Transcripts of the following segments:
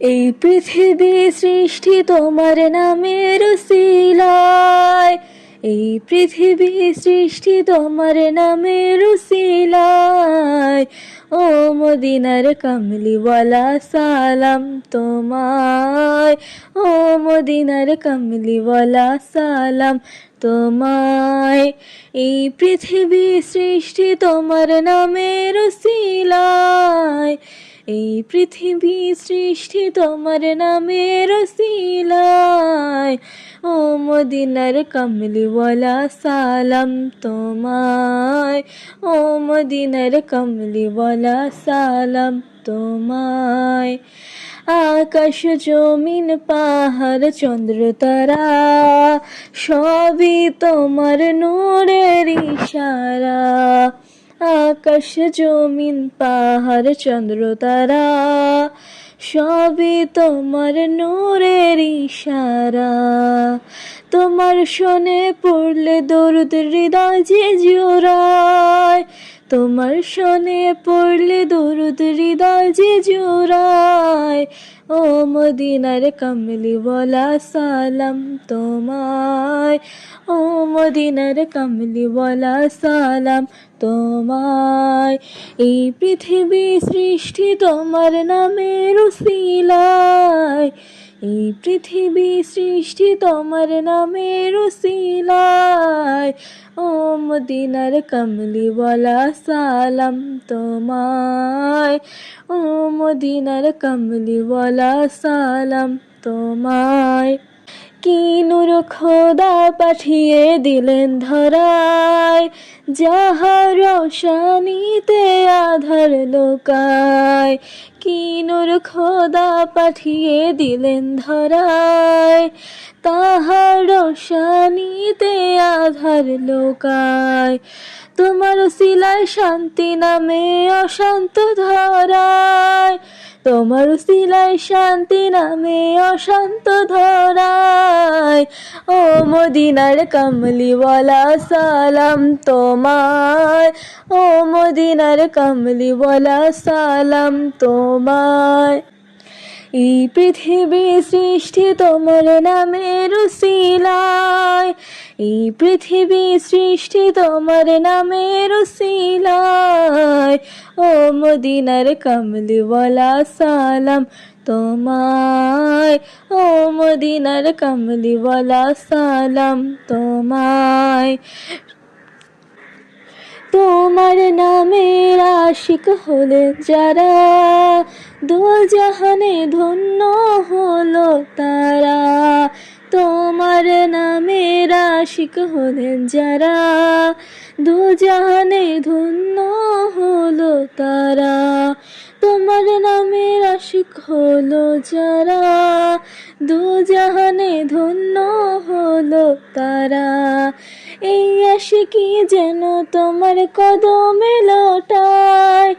এই পৃথিবী সৃষ্টি তোমার নামের উসিলায়, এই পৃথিবী সৃষ্টি তোমার নামের উসিলায়। ও মদিনার কামলিওয়ালা সালাম তোমায়, ও মদিনার কামলিওয়ালা সালাম তোমায়। এই পৃথিবী সৃষ্টি তোমার নামের উসিলায়, এই পৃথিবী সৃষ্টি তোমার নামের উসিলায়। ও মদিনার কামলিওয়ালা সালাম তোমায়, ও মদিনার কামলিওয়ালা সালাম তোমায়। আকাশ জমিন পাহাড় চন্দ্র তারা সবই তোমার নূরের ইশারা। আকাশ জমিন পাহাড় চন্দ্র তারা সবই তোমার নূরের ইশারা। তোমার শোনে পড়লে দরুদ হৃদয় যে জোড়ায়, তোমার শোনে পড়লে দরুদ হৃদয় যে জোড়ায়। ও মদিনার কামলিওয়ালা সালাম তোমায়, ও মদিনার কামলিওয়ালা সালাম তোমায়। এই পৃথিবী সৃষ্টি তোমার নামের উসিলায়, এই পৃথিবী সৃষ্টি তোমার নামের উসিলায়। ও মদিনার কামলিওয়ালা সালাম তোমায়, ও মদিনার কামলিওয়ালা সালাম তোমায়। কি নূর খোদা পাঠিয়ে দিলেন ধরায়, যাহার রোশনীতে আধার লোকায়। কি নূর খোদা পাঠিয়ে দিলেন ধরায়, তাহার রোশনীতে আধার লোকায়। তোমার উসিলায় শান্তি নামে অশান্ত ধরায়, তোমার উসিলায় শান্তি নামে অশান্ত ধরায়। ও মদিনার কামলিওয়ালা সালাম তোমায়, ও মদিনার কামলিওয়ালা সালাম তোমায়। এই পৃথিবী সৃষ্টি তোমার নামের উসিলায়, এই পৃথিবী সৃষ্টি তোমার নামের উসিলায়। ও মদিনার কামলিওয়ালা সালাম তোমায়, ও মদিনার কামলিওয়ালা সালাম তোমায়। তোমার নামের আশিক হলে যারা, দোজাহানে ধন্য হলো তারা। তোমার নামের আশিক হলেন যারা, দোজাহানে ধন্য হলো তারা। তোমার নামের আশিক হলো যারা, দোজাহানে ধন্য হলো তারা। এই আশিকি যেন তোমার কদমে লোটায়,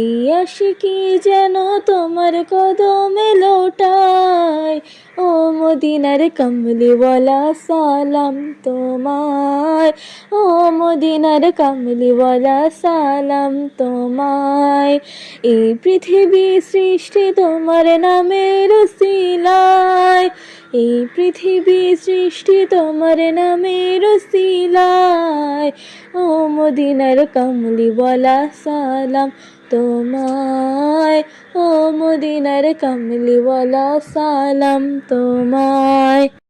এই আশিকি যেন তোমার কদমে লোটায়। ও মদিনার কামলিওয়ালা সালাম তোমায়, ও মদিনার কামলিওয়ালা সালাম তোমায়। এই পৃথিবী সৃষ্টি তোমার নামের উসিলায়, এই পৃথিবী সৃষ্টি তোমার নামের উসিলায়। ও মদিনার কামলিওয়ালা সালাম তোমায়, ও মদিনার কামলিওয়ালা সালাম তোমায়।